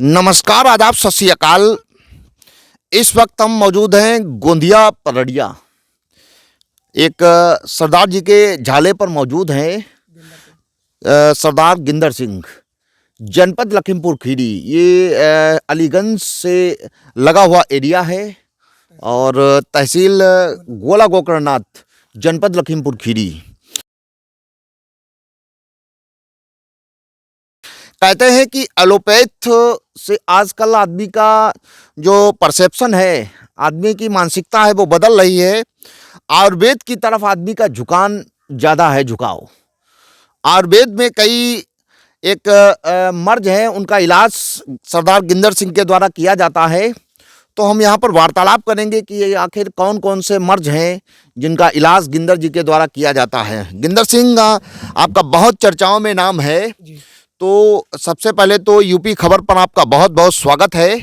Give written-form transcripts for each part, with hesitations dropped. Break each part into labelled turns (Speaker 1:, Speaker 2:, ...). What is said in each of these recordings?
Speaker 1: नमस्कार, आदाब, सत श्री अकाल। इस वक्त हम मौजूद हैं गोंदिया परड़िया। एक सरदार जी के झाले पर मौजूद हैं। सरदार गिंदर सिंह, जनपद लखीमपुर खीरी। ये अलीगंज से लगा हुआ एरिया है और तहसील गोला गोकर्णनाथ, जनपद लखीमपुर खीरी। कहते हैं कि एलोपैथ से आजकल आदमी का जो परसेप्शन है, आदमी की मानसिकता है, वो बदल रही है। आयुर्वेद की तरफ आदमी का झुकान ज़्यादा है, झुकाव। आयुर्वेद में कई एक मर्ज हैं, उनका इलाज सरदार गिंदर सिंह के द्वारा किया जाता है। तो हम यहाँ पर वार्तालाप करेंगे कि ये आखिर कौन कौन से मर्ज हैं जिनका इलाज गिंदर जी के द्वारा किया जाता है। गिंदर सिंह, आपका बहुत चर्चाओं में नाम है। तो सबसे पहले तो यूपी खबर पर आपका बहुत बहुत स्वागत है।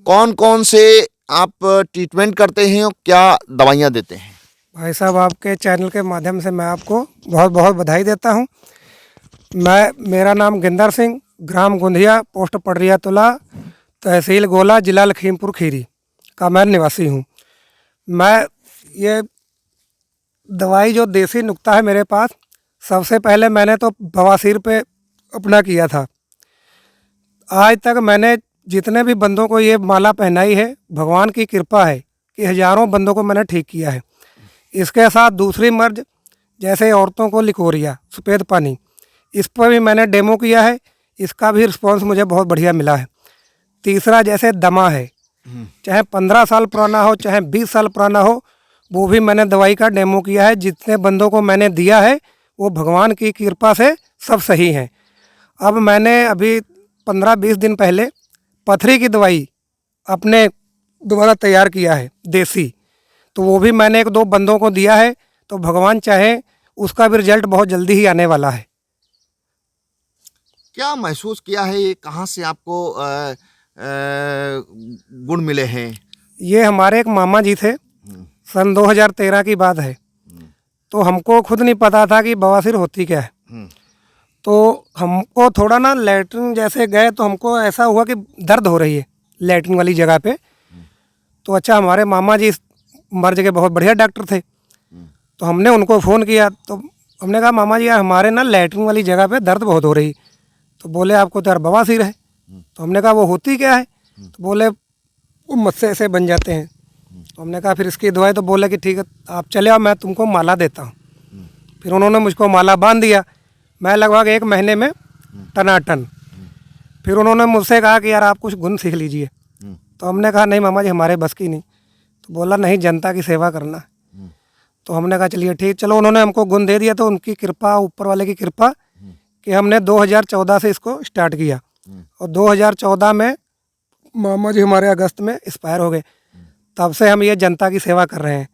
Speaker 1: कौन कौन से आप ट्रीटमेंट करते हैं और क्या दवाइयाँ देते हैं?
Speaker 2: भाई साहब, आपके चैनल के माध्यम से मैं आपको बहुत बहुत बधाई देता हूं। मेरा नाम गिंदर सिंह, ग्राम गोंदिया, पोस्ट पड़रिया तुला, तहसील गोला, जिला लखीमपुर खीरी का मैं निवासी हूं। मैं ये दवाई जो देसी नुक्ता है मेरे पास, सबसे पहले मैंने तो बवासीर पे अपना किया था। आज तक मैंने जितने भी बंदों को ये माला पहनाई है, भगवान की कृपा है कि हज़ारों बंदों को मैंने ठीक किया है। इसके साथ दूसरी मर्ज, जैसे औरतों को लिकोरिया, सफ़ेद पानी, इस पर भी मैंने डेमो किया है। इसका भी रिस्पॉन्स मुझे बहुत बढ़िया मिला है। तीसरा जैसे दमा है, चाहे 15 साल पुराना हो, चाहे 20 साल पुराना हो, वो भी मैंने दवाई का डेमो किया है। जितने बंदों को मैंने दिया है वो भगवान की कृपा से सब सही हैं। अब मैंने अभी 15-20 दिन पहले पथरी की दवाई अपने दोबारा तैयार किया है देसी, तो वो भी मैंने 1-2 बंदों को दिया है। तो भगवान चाहे उसका भी रिजल्ट बहुत जल्दी ही आने वाला है।
Speaker 1: क्या महसूस किया है? ये कहाँ से आपको गुण मिले हैं?
Speaker 2: ये हमारे एक मामा जी थे, सन 2013 की बात है। तो हमको खुद नहीं पता था कि बवासीर होती क्या है। तो हमको थोड़ा ना लैट्रिन जैसे गए तो हमको ऐसा हुआ कि दर्द हो रही है लैट्रिन वाली जगह पे। तो अच्छा, हमारे मामा जी मर्ज के बहुत बढ़िया डॉक्टर थे। तो हमने उनको फ़ोन किया, तो हमने कहा मामा जी यार, हमारे ना लैट्रिन वाली जगह पे दर्द बहुत हो रही। तो बोले आपको तो यार बवासीर है। तो हमने कहा वो होती क्या है? तो बोले वो मस्से ऐसे बन जाते हैं। तो हमने कहा फिर इसकी दवाई। तो बोले कि ठीक है, आप चले आओ, मैं तुमको माला देता हूँ। फिर उन्होंने मुझको माला बांध दिया। मैं लगभग 1 महीने में टनाटन। फिर उन्होंने मुझसे कहा कि यार आप कुछ गुण सीख लीजिए। तो हमने कहा नहीं मामा जी, हमारे बस की नहीं। तो बोला नहीं, जनता की सेवा करना। तो हमने कहा चलिए ठीक, चलो। उन्होंने हमको गुण दे दिया। तो उनकी कृपा, ऊपर वाले की कृपा, कि हमने 2014 से इसको स्टार्ट किया और 2014 में मामा जी हमारे अगस्त में एक्सपायर हो गए। तब से हम ये जनता की सेवा कर रहे हैं।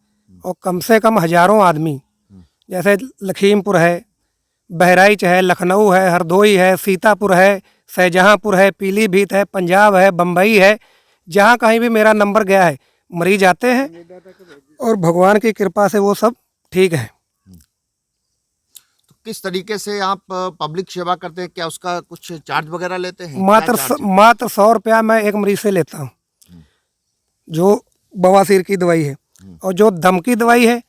Speaker 2: और कम से कम हज़ारों आदमी, जैसे लखीमपुर है, बहराइच है, लखनऊ है, हरदोई है, सीतापुर है, शाहजहाँपुर है, पीलीभीत है, पंजाब है, बम्बई है, जहाँ कहीं भी मेरा नंबर गया है, मरीज आते हैं और भगवान की कृपा से वो सब ठीक है।
Speaker 1: तो किस तरीके से आप पब्लिक सेवा करते हैं? क्या उसका कुछ चार्ज वगैरह लेते हैं?
Speaker 2: मात्र 100 रुपया मैं एक मरीज से लेता हूँ, जो बवासीर की दवाई है। और जो दम की दवाई है,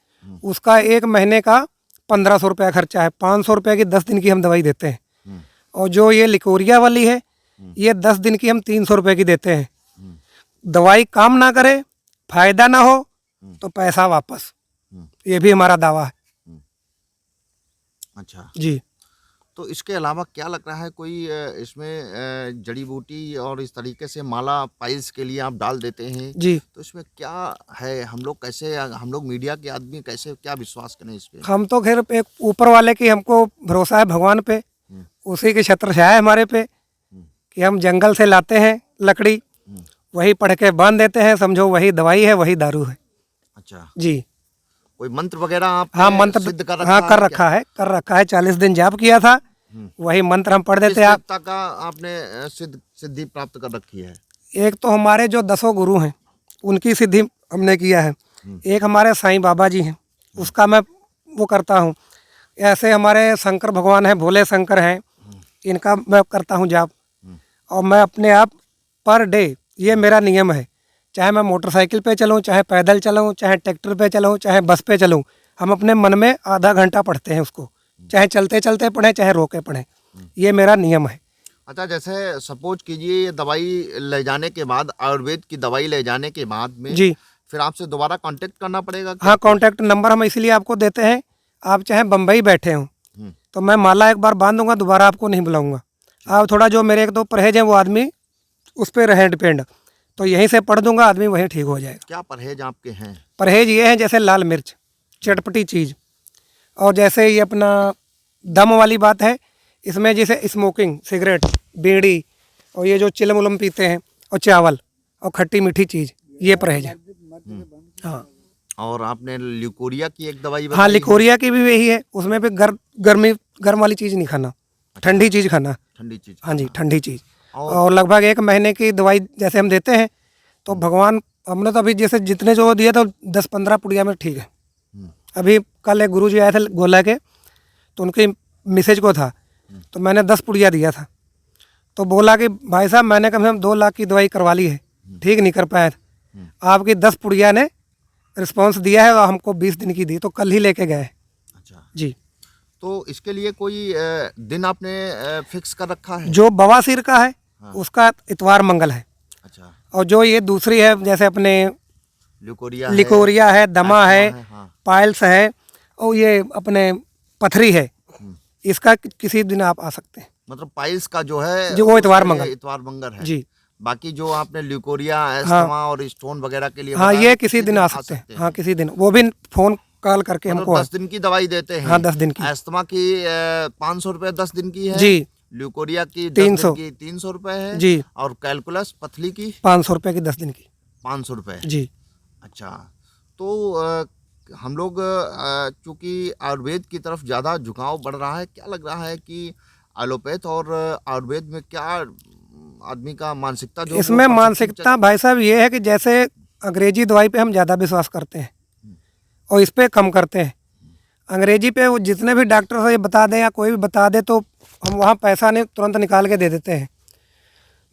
Speaker 2: उसका 1 महीने का 1500 रुपया खर्चा है। 500 रुपये की 10 दिन की हम दवाई देते हैं। और जो ये लिकोरिया वाली है, ये 10 दिन की हम 300 रुपये की देते हैं। दवाई काम ना करे, फायदा ना हो, तो पैसा वापस। ये भी हमारा दावा है।
Speaker 1: अच्छा
Speaker 2: जी।
Speaker 1: तो इसके अलावा क्या लग रहा है, कोई इसमें जड़ी बूटी और इस तरीके से माला पाइल्स के लिए आप डाल देते हैं?
Speaker 2: जी।
Speaker 1: तो इसमें क्या है? हम लोग मीडिया के आदमी कैसे क्या विश्वास करें इस पे?
Speaker 2: हम तो खैर एक ऊपर वाले की हमको भरोसा है, भगवान पे। उसी की छत्र छाया है हमारे पे कि हम जंगल से लाते हैं लकड़ी, वही पढ़ के बांध देते हैं। समझो वही दवाई है, वही दारू है।
Speaker 1: अच्छा,
Speaker 2: जी।
Speaker 1: कोई मंत्र वगैरह आप
Speaker 2: हाँ, मंत्र
Speaker 1: सिद्ध कर रखा
Speaker 2: हाँ
Speaker 1: है
Speaker 2: कर
Speaker 1: क्या?
Speaker 2: रखा है, कर रखा है। 40 दिन जाप किया था, वही मंत्र हम पढ़
Speaker 1: किस
Speaker 2: देते हैं। आप
Speaker 1: देवता का आपने सिद्धि प्राप्त कर रखी है?
Speaker 2: एक तो हमारे जो 10 गुरु हैं, उनकी सिद्धि हमने किया है। एक हमारे साईं बाबा जी हैं, उसका मैं वो करता हूँ। ऐसे हमारे शंकर भगवान हैं, भोले शंकर हैं, इनका मैं करता हूँ जाप। और मैं अपने आप पर डे, ये मेरा नियम है। चाहे मैं मोटरसाइकिल पे चलूँ, चाहे पैदल चलूँ, चाहे ट्रैक्टर पे चलूँ, चाहे बस पे चलूँ, हम अपने मन में आधा घंटा पढ़ते हैं उसको। चाहे चलते चलते पढ़ें, चाहे रोके पढ़ें, ये मेरा नियम है।
Speaker 1: अच्छा, जैसे सपोज कीजिए ये दवाई ले जाने के बाद, आयुर्वेद की दवाई ले जाने के बाद में
Speaker 2: जी
Speaker 1: फिर आपसे दोबारा कांटेक्ट करना पड़ेगा क्या?
Speaker 2: हाँ, कॉन्टैक्ट नंबर हम इसलिए आपको देते हैं, आप चाहे बम्बई बैठे हों
Speaker 1: हम्म,
Speaker 2: तो मैं माला एक बार बांध दूंगा, दोबारा आपको नहीं बुलाऊंगा। आप थोड़ा जो मेरे एक दो परहेज हैं वो आदमी उस पर रहे डिपेंड, तो यहीं से पढ़ दूंगा, आदमी वहीं ठीक हो जाएगा।
Speaker 1: क्या परहेज आपके हैं?
Speaker 2: परहेज ये है जैसे लाल मिर्च, चटपटी चीज़, और जैसे ये अपना दम वाली बात है, इसमें जैसे स्मोकिंग, सिगरेट, बीड़ी, और ये जो चिलम उलम पीते हैं, और चावल और खट्टी मीठी चीज़, ये परहेज है। हाँ
Speaker 1: और आपने ल्यूकोरिया की एक दवाई
Speaker 2: हाँ,
Speaker 1: बताई है।
Speaker 2: लिकोरिया की भी यही है, उसमें भी गर्म वाली चीज़ नहीं खाना, ठंडी चीज़ खाना।
Speaker 1: ठंडी चीज।
Speaker 2: हाँ जी, ठंडी चीज़।
Speaker 1: और
Speaker 2: और लगभग 1 महीने की दवाई जैसे हम देते हैं, तो भगवान, हमने तो अभी जैसे जितने जो दिए तो 10-15 पुड़िया में ठीक है। अभी कल एक गुरुजी आए थे गोला के, तो उनकी मिसेज को था, तो मैंने 10 पुड़िया दिया था, तो बोला कि भाई साहब मैंने कम से कम 2 लाख की दवाई करवा ली है, ठीक नहीं कर पाया था, आपकी 10 पुड़िया ने रिस्पांस दिया है, और हमको 20 दिन की दी, तो कल ही लेके गए।
Speaker 1: अच्छा,
Speaker 2: जी,
Speaker 1: तो इसके लिए कोई दिन आपने फिक्स कर रखा है?
Speaker 2: जो बवासीर का है उसका इतवार मंगल है,
Speaker 1: अच्छा,
Speaker 2: और जो ये दूसरी है जैसे अपने
Speaker 1: ल्यूकोरिया
Speaker 2: लिकोरिया है, दमा है,
Speaker 1: हाँ।
Speaker 2: पाइल्स है, और ये अपने पथरी है, इसका किसी दिन आप आ सकते हैं।
Speaker 1: मतलब पाइल्स का जो है
Speaker 2: जो वो इतवार
Speaker 1: उसके लिए
Speaker 2: मंगल।
Speaker 1: इतवार मंगल है।
Speaker 2: जी
Speaker 1: बाकी जो आपने ल्यूकोरिया, एस्थमा और स्टोन वगैरह के लिए
Speaker 2: हाँ,
Speaker 1: बताया,
Speaker 2: ये किसी दिन आ सकते हैं। हाँ, किसी दिन, वो भी फ़ोन कॉल करके
Speaker 1: मतलब
Speaker 2: हमको।
Speaker 1: 10 दिन की दवाई देते हैं।
Speaker 2: हाँ, 10 दिन की।
Speaker 1: एस्थमा की 500 रुपये 10 दिन की है।
Speaker 2: जी।
Speaker 1: ल्यूकोरिया की 10
Speaker 2: 300
Speaker 1: दिन की 300 रुपये है।
Speaker 2: जी।
Speaker 1: और कैलकुलस पथली की
Speaker 2: 500 रुपये की 10 दिन की।
Speaker 1: 500 रुपये।
Speaker 2: जी।
Speaker 1: अच्छा, तो हम लोग चूँकि आयुर्वेद की तरफ ज़्यादा झुकाव बढ़ रहा है, क्या लग रहा है कि एलोपैथ और आयुर्वेद में क्या आदमी का मानसिकता जो
Speaker 2: इसमें
Speaker 1: वो
Speaker 2: मानसिकता भाई साहब ये है कि जैसे अंग्रेजी दवाई पे हम ज़्यादा विश्वास करते हैं और इस पे कम करते हैं। अंग्रेजी पे वो जितने भी डॉक्टर से ये बता दें या कोई भी बता दे, तो हम वहाँ पैसा नहीं तुरंत निकाल के दे देते हैं।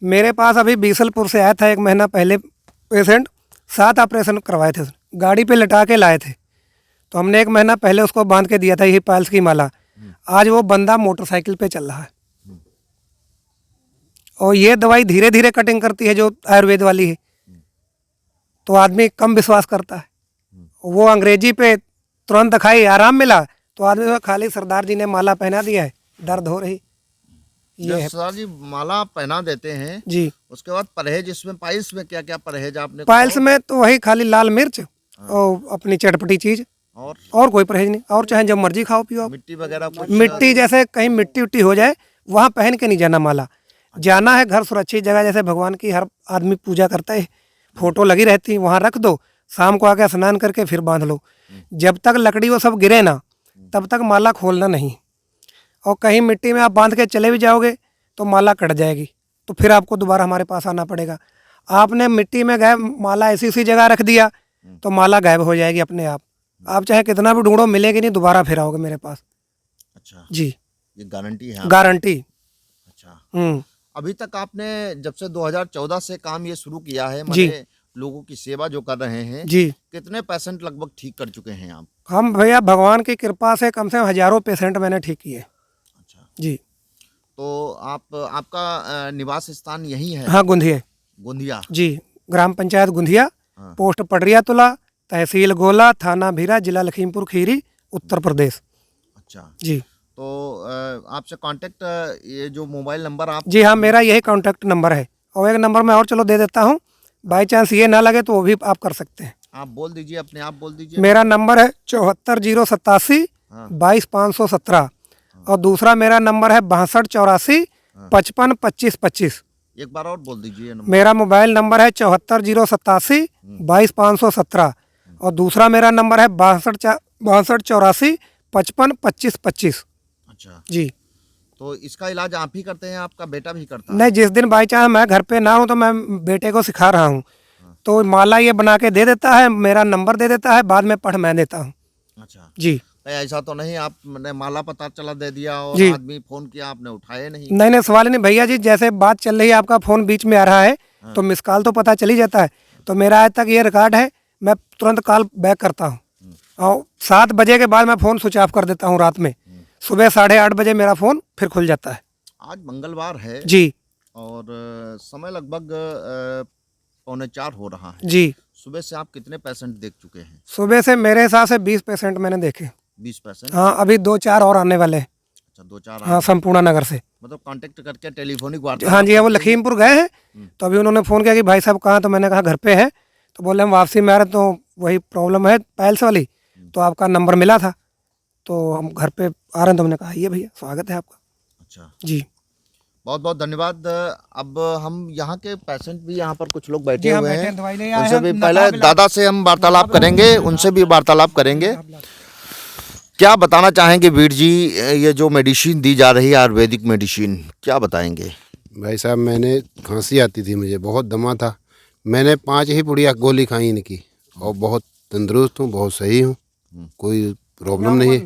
Speaker 2: मेरे पास अभी बीसलपुर से आया था 1 महीना पहले पेशेंट, 7 ऑपरेशन करवाए थे, गाड़ी पे लटा के लाए थे, तो हमने 1 महीना पहले उसको बांध के दिया था यही पाइल्स की माला। आज वो बंदा मोटरसाइकिल पे चल रहा है, और ये दवाई धीरे धीरे कटिंग करती है जो आयुर्वेद वाली है, तो आदमी कम विश्वास करता है। वो अंग्रेजी पे तुरंत खाई, आराम मिला, तो आदमी को खाली सरदार जी ने माला पहना दिया है, दर्द हो रही, ये है।
Speaker 1: सरदार जी माला पहना देते हैं
Speaker 2: जी।
Speaker 1: उसके बाद परहेज, इसमें पाइल्स में क्या क्या परहेज आपने
Speaker 2: पाइल्स में तो वही खाली लाल मिर्च और अपनी चटपटी चीज़, और कोई परहेज नहीं। और चाहे जब मर्जी खाओ पियो आप।
Speaker 1: मिट्टी वगैरह कुछ?
Speaker 2: मिट्टी जैसे कहीं मिट्टी उट्टी हो जाए वहाँ पहन के नहीं जाना माला, जाना है घर सुरक्षित जगह, जैसे भगवान की हर आदमी पूजा करता है, फोटो लगी रहती है वहाँ रख दो, शाम को आके स्नान करके फिर बांध लो। जब तक लकड़ी वो सब गिरे ना तब तक माला खोलना नहीं, और कहीं मिट्टी में आप बांध के चले भी जाओगे तो माला कट जाएगी, तो फिर आपको दोबारा हमारे पास आना पड़ेगा। आपने मिट्टी में गायब माला ऐसी सी जगह रख दिया तो माला गायब हो जाएगी अपने आप चाहे कितना भी ढूंढो मिलेगी नहीं, दोबारा फिर आओगे मेरे पास।
Speaker 1: अच्छा
Speaker 2: जी,
Speaker 1: ये गारंटी है?
Speaker 2: गारंटी।
Speaker 1: अच्छा, अभी तक आपने जब से 2014 से काम ये शुरू किया है,
Speaker 2: जी।
Speaker 1: माने लोगों की सेवा जो कर रहे हैं,
Speaker 2: जी,
Speaker 1: कितने पेशेंट लगभग ठीक कर चुके हैं आप?
Speaker 2: हम भैया भगवान की कृपा से कम से कम हज़ारों पेशेंट मैंने ठीक किए।
Speaker 1: अच्छा,
Speaker 2: जी।
Speaker 1: तो आपका निवास स्थान यही है?
Speaker 2: हाँ, गुंधिया।
Speaker 1: गोंदिया।
Speaker 2: जी, ग्राम पंचायत गुंधिया,
Speaker 1: हाँ।
Speaker 2: पोस्ट पडरिया तुला, तहसील गोला, थाना भीरा, जिला लखीमपुर खीरी, उत्तर प्रदेश।
Speaker 1: अच्छा,
Speaker 2: जी।
Speaker 1: तो आपसे कांटेक्ट, ये जो मोबाइल नंबर आप?
Speaker 2: जी हाँ, मेरा यही कॉन्टैक्ट नंबर है, और एक नंबर मैं और चलो दे देता हूँ, बाई चांस ये ना लगे तो वो भी आप कर सकते हैं।
Speaker 1: आप बोल दीजिए, अपने आप बोल दीजिए।
Speaker 2: मेरा नंबर है 74 087 22 517, और दूसरा मेरा नंबर है 62 84 55 25 25।
Speaker 1: एक बार और बोल दीजिए नंबर।
Speaker 2: मेरा मोबाइल नंबर है 74 087 22 517, और दूसरा मेरा नंबर है 62 84 55 25 25।
Speaker 1: अच्छा,
Speaker 2: जी।
Speaker 1: तो इसका इलाज आप ही करते हैं, आपका बेटा भी करता है?
Speaker 2: नहीं, जिस दिन बाई चांस मैं घर पे ना हूँ तो मैं बेटे को सिखा रहा हूँ, तो माला ये बना के दे देता है, मेरा नंबर दे देता है, बाद में पढ़ मैं देता हूँ।
Speaker 1: अच्छा,
Speaker 2: जी।
Speaker 1: कहीं ऐसा तो नहीं आपने माला पता चला दे दिया और
Speaker 2: जी।
Speaker 1: आदमी फोन किया आपने उठाए नहीं?
Speaker 2: नहीं नहीं, सवाल ही नहीं भैया जी। जैसे बात चल रही है, आपका फ़ोन बीच में आ रहा है तो मिस कॉल तो पता चल ही जाता है। तो मेरा आज तक ये रिकॉर्ड है, मैं तुरंत कॉल बैक करता हूँ। और 7 बजे के बाद मैं फ़ोन स्विच ऑफ कर देता हूँ रात में। सुबह 8:30 बजे मेरा फ़ोन फिर खुल जाता है।
Speaker 1: आज मंगलवार है
Speaker 2: जी
Speaker 1: और समय लगभग 3:45 हो रहा है।
Speaker 2: जी।
Speaker 1: सुबह से आप कितने पेशेंट देख चुके हैं?
Speaker 2: सुबह से मेरे हिसाब से 20 पेशेंट मैंने देखे।
Speaker 1: 20 पेशेंट?
Speaker 2: हाँ, अभी 2-4 और आने वाले हैं।
Speaker 1: अच्छा, 2-4
Speaker 2: हाँ, संपूर्ण नगर से।
Speaker 1: मतलब कांटेक्ट करके टेलीफोनिक
Speaker 2: हाँ
Speaker 1: वार्तालाप
Speaker 2: जी, हाँ, वो
Speaker 1: करके ही-
Speaker 2: लखीमपुर गए हैं। तो अभी उन्होंने फ़ोन किया कि भाई साहब कहाँ, तो मैंने कहा घर पे हैं। तो बोले हम वापसी में आ रहे, तो वही प्रॉब्लम है पैल्स वाली, तो आपका नंबर मिला था, तो हम घर पे आ रहे हैं। तो हमने कहा आइए भैया, स्वागत है आपका।
Speaker 1: अच्छा,
Speaker 2: जी
Speaker 1: बहुत बहुत धन्यवाद। अब हम यहाँ के पेशेंट भी यहाँ पर कुछ लोग बैठे
Speaker 2: जी, हाँ,
Speaker 1: हुए
Speaker 2: बैठे
Speaker 1: हैं,
Speaker 2: हैं, दवाई ले आए
Speaker 1: उनसे
Speaker 2: हैं,
Speaker 1: भी
Speaker 2: नकाब
Speaker 1: पहले
Speaker 2: इलाज-
Speaker 1: दादा से हम वार्तालाप करेंगे, उनसे भी वार्तालाप करेंगे। क्या बताना चाहेंगे वीर जी, ये जो मेडिसिन दी जा रही है आयुर्वेदिक मेडिसिन, क्या बताएंगे?
Speaker 3: भाई साहब, मैंने खांसी आती थी, मुझे बहुत दमा था। मैंने 5 ही पुड़िया गोली खाई इनकी और बहुत तंदुरुस्त हूँ, बहुत सही हूँ, कोई प्रॉब्लम नहीं है।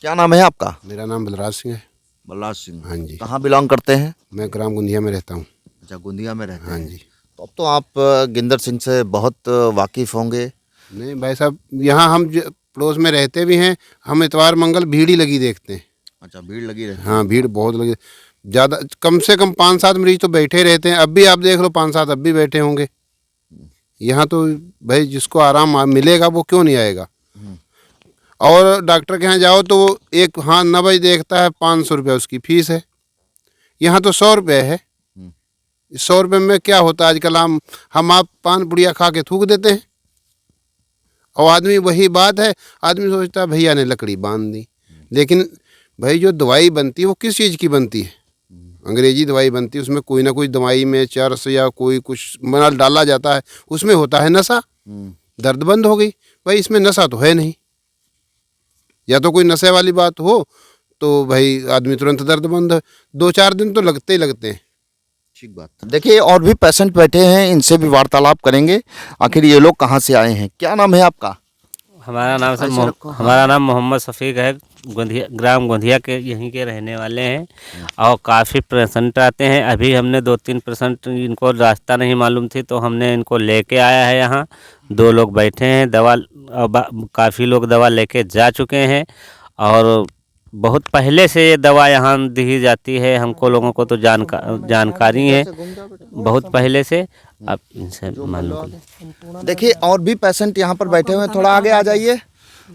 Speaker 1: क्या नाम है आपका?
Speaker 3: मेरा नाम बलराज सिंह है।
Speaker 1: बलराज सिंह।
Speaker 3: हाँ जी।
Speaker 1: कहाँ बिलोंग करते हैं?
Speaker 3: मैं ग्राम गुंदिया में रहता हूँ।
Speaker 1: अच्छा, गोंदिया में रहते
Speaker 3: हाँ
Speaker 1: हैं।
Speaker 3: जी।
Speaker 1: तो अब तो आप गिंदर सिंह से बहुत वाकिफ़ होंगे।
Speaker 3: नहीं भाई साहब, यहाँ हम पड़ोस में रहते भी हैं, हम इतवार मंगल भीड़ ही लगी देखते हैं।
Speaker 1: अच्छा, भीड़ लगी रहती है।
Speaker 3: हाँ, भीड़ बहुत लगी, ज़्यादा कम से कम 5-7 मरीज तो बैठे ही रहते हैं। अब भी आप देख लो 5-7 अब भी बैठे होंगे। यहाँ तो भाई जिसको आराम मिलेगा वो क्यों नहीं आएगा। और डॉक्टर के यहाँ जाओ तो वो एक हाँ नब्ज देखता है, 500 रुपये उसकी फीस है। यहाँ तो 100 रुपये है। 100 रुपये में क्या होता है आजकल, हम आप पान पुड़िया खा के थूक देते हैं। और आदमी, वही बात है, आदमी सोचता है भैया ने लकड़ी बांध दी। लेकिन भाई जो दवाई बनती है वो किस चीज़ की बनती है? अंग्रेजी दवाई बनती है, उसमें कोई ना कोई दवाई में चरस या कोई कुछ मल डाला जाता है, उसमें होता है नशा। दर्द बंद हो गई, भाई इसमें नशा तो है नहीं। या तो कोई नशे वाली बात हो तो भाई आदमी तुरंत दर्द बंद, 2-4 दिन तो लगते ही लगते हैं।
Speaker 1: ठीक बात। देखिए और भी पेशेंट बैठे हैं, इनसे भी वार्तालाप करेंगे। आखिर ये लोग कहाँ से आए हैं? क्या नाम है आपका?
Speaker 4: हमारा नाम सर
Speaker 1: ऐसे रखो, हाँ।
Speaker 4: हमारा नाम मोहम्मद शफीक है। गोंदिया, ग्राम गोंदिया के यहीं के रहने वाले हैं। और काफ़ी पेशेंट आते हैं। अभी हमने 2-3 पेशेंट, इनको रास्ता नहीं मालूम थी तो हमने इनको लेके आया है यहाँ। 2 लोग बैठे हैं, दवा काफ़ी लोग दवा लेके जा चुके हैं। और बहुत पहले से ये दवा यहाँ दी जाती है, हमको लोगों को तो जानकारी है बहुत पहले से। आप इनसे मालूम करें।
Speaker 1: देखिए और भी पेशेंट यहाँ पर बैठे हुए हैं, थोड़ा आगे आ जाइए।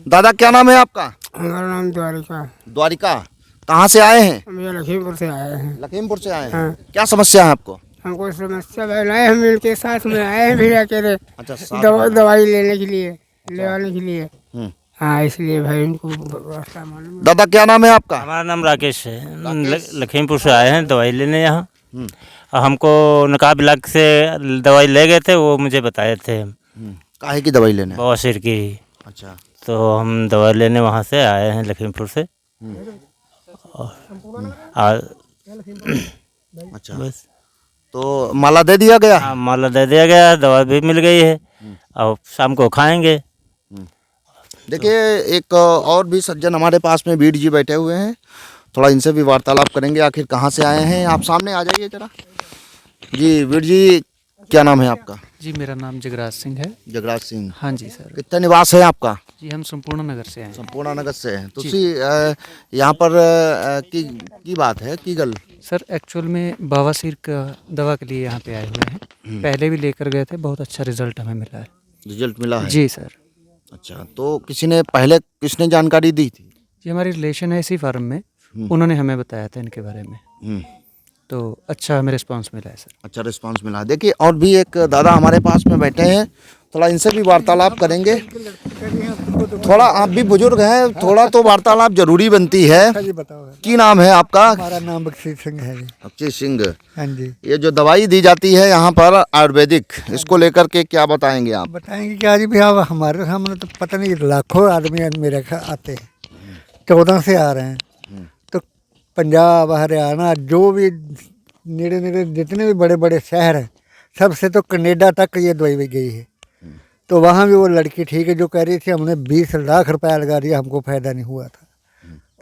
Speaker 1: दादा क्या नाम है आपका?
Speaker 5: हमारा नाम द्वारिका।
Speaker 1: द्वारिका। कहाँ से आए हैं?
Speaker 5: हम ये लखीमपुर से आए हैं।
Speaker 1: लखीमपुर से आए हैं।
Speaker 5: हाँ।
Speaker 1: क्या समस्या है आपको?
Speaker 5: हमको समस्या बनाए, हम इनके साथ में आए हैं भी अकेले
Speaker 1: अच्छा, साथ में।
Speaker 5: दवाई लेने के लिए, लेवाने के लिए।
Speaker 1: हम्म।
Speaker 5: हाँ, इसलिए भाई इनको रास्ता मालूम है।
Speaker 1: दादा क्या नाम है आपका?
Speaker 4: हमारा नाम राकेश है। लखीमपुर से आए हैं दवाई लेने यहाँ।
Speaker 1: हम्म।
Speaker 4: और हमको नकाब इलाक से दवाई ले गए थे, वो मुझे बताए थे
Speaker 1: काहे की दवाई लेने?
Speaker 4: बवासीर की।
Speaker 1: अच्छा।
Speaker 4: तो हम दवाई लेने वहाँ से आए हैं लखीमपुर से। और
Speaker 1: अच्छा,
Speaker 4: बस
Speaker 1: तो माला दे दिया गया?
Speaker 4: हाँ, माला दे दिया गया, दवा भी मिल गई है। और शाम को खाएंगे।
Speaker 1: देखिए एक और भी सज्जन हमारे पास में वीर जी बैठे हुए हैं, थोड़ा इनसे भी वार्तालाप करेंगे। आखिर कहाँ से आए हैं? आप सामने आ जाइए जरा। जी वीर जी, क्या नाम है आपका?
Speaker 6: जी, मेरा नाम जगराज सिंह है।
Speaker 1: जगराज सिंह।
Speaker 6: हाँ जी सर।
Speaker 1: कितना निवास है आपका?
Speaker 6: जी, हम संपूर्ण नगर से हैं।
Speaker 1: संपूर्ण नगर से हैं। तो यहाँ पर की बात है की गल?
Speaker 6: सर एक्चुअल में बवासीर का दवा के लिए यहाँ पे आए हुए हैं। पहले भी लेकर गए थे, बहुत अच्छा रिजल्ट हमें मिला है।
Speaker 1: रिजल्ट मिला है?
Speaker 6: जी सर।
Speaker 1: अच्छा, तो किसने जानकारी दी थी?
Speaker 6: जी, हमारी रिलेशन है इसी फार्म में, उन्होंने हमें बताया था इनके बारे में। तो अच्छा हमें रिस्पांस मिला है सर।
Speaker 1: अच्छा रिस्पांस मिला। देखिए और भी एक दादा हमारे पास में बैठे हैं, थोड़ा इनसे भी वार्तालाप करेंगे। थोड़ा आप भी बुजुर्ग हैं, थोड़ा तो वार्तालाप जरूरी बनती है।
Speaker 5: जी बताओ।
Speaker 1: की नाम है आपका?
Speaker 5: हमारा नाम बख्शी सिंह है जी।
Speaker 1: अक्षय सिंह।
Speaker 5: हाँ जी।
Speaker 1: ये जो दवाई दी जाती है यहाँ पर आयुर्वेदिक, इसको लेकर के क्या बताएंगे आप?
Speaker 5: बताएंगे क्या जी भैया, हमारे सामने तो पता नहीं लाखों आदमी मेरे आते हैं, 14 से आ रहे हैं। तो पंजाब, हरियाणा, जो भी नेड़े नेड़े जितने भी बड़े बड़े शहर हैं, सबसे तो कनेडा तक ये दवाई भी गई है। तो वहाँ भी वो लड़की ठीक है जो कह रही थी हमने 20 लाख रुपया लगा दिया, हमको फ़ायदा नहीं हुआ था,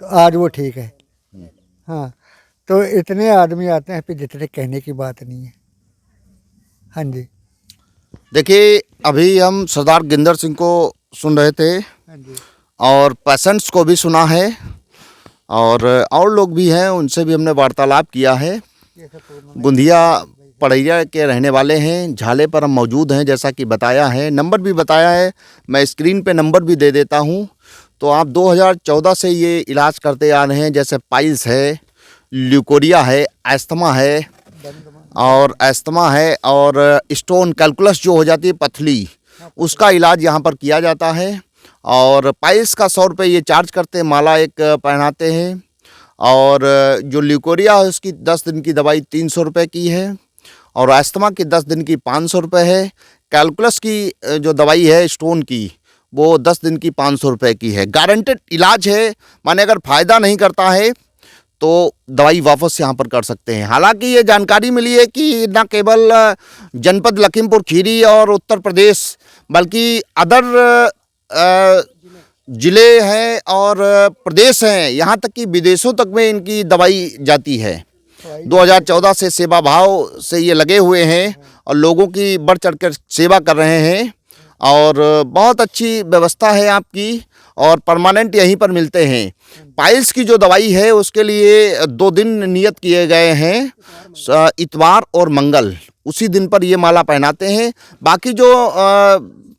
Speaker 5: तो आज वो ठीक है। हाँ, तो इतने आदमी आते हैं फिर जितने कहने की बात नहीं है। हाँ जी।
Speaker 1: देखिए, अभी हम सरदार गिंदर सिंह को सुन रहे थे
Speaker 5: हाँ जी।
Speaker 1: और पेशेंट्स को भी सुना है, और लोग भी हैं, उनसे भी हमने वार्तालाप किया है। गुंदिया पड़ैया के रहने वाले हैं, झाले पर हम मौजूद हैं, जैसा कि बताया है, नंबर भी बताया है। मैं स्क्रीन पे नंबर भी दे देता हूँ। तो आप 2014 से ये इलाज करते आ रहे हैं, जैसे पाइल्स है, ल्यूकोरिया है, अस्थमा है, और स्टोन कैलकुलस जो हो जाती है पथली, उसका इलाज यहाँ पर किया जाता है। और पाइल्स का 100 रुपये ये चार्ज करते हैं, माला एक पहनाते हैं। और जो ल्यूकोरिया है उसकी 10 दिन की दवाई 300 रुपये की है, और अस्थमा की 10 दिन की 500 रुपये है। कैलकुलस की जो दवाई है स्टोन की, वो 10 दिन की 500 रुपये की है। गारंटेड इलाज है, माने अगर फ़ायदा नहीं करता है तो दवाई वापस यहाँ पर कर सकते हैं। हालांकि ये जानकारी मिली है कि न केवल जनपद लखीमपुर खीरी और उत्तर प्रदेश, बल्कि अदर ज़िले हैं और प्रदेश हैं, यहाँ तक कि विदेशों तक में इनकी दवाई जाती है। 2014 से सेवा भाव से ये लगे हुए हैं और लोगों की बढ़ चढ़ कर सेवा कर रहे हैं, और बहुत अच्छी व्यवस्था है आपकी, और परमानेंट यहीं पर मिलते हैं। पाइल्स की जो दवाई है उसके लिए 2 दिन नियत किए गए हैं, इतवार और मंगल, उसी दिन पर ये माला पहनाते हैं। बाकी जो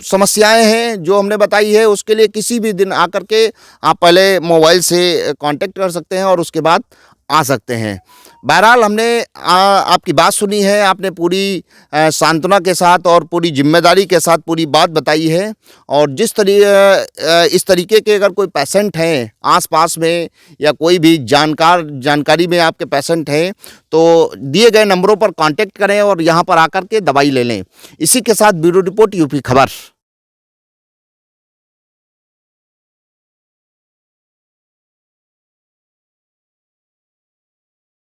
Speaker 1: समस्याएं हैं जो हमने बताई है, उसके लिए किसी भी दिन आकर के आप पहले मोबाइल से कांटेक्ट कर सकते हैं और उसके बाद आ सकते हैं। बहरहाल हमने आपकी बात सुनी है, आपने पूरी सांत्वना के साथ और पूरी जिम्मेदारी के साथ पूरी बात बताई है। और इस तरीके के अगर कोई पेशेंट हैं आसपास में, या कोई भी जानकारी में आपके पेशेंट हैं, तो दिए गए नंबरों पर कांटेक्ट करें और यहाँ पर आकर के दवाई ले लें। इसी के साथ ब्यूरो रिपोर्ट यूपी खबर।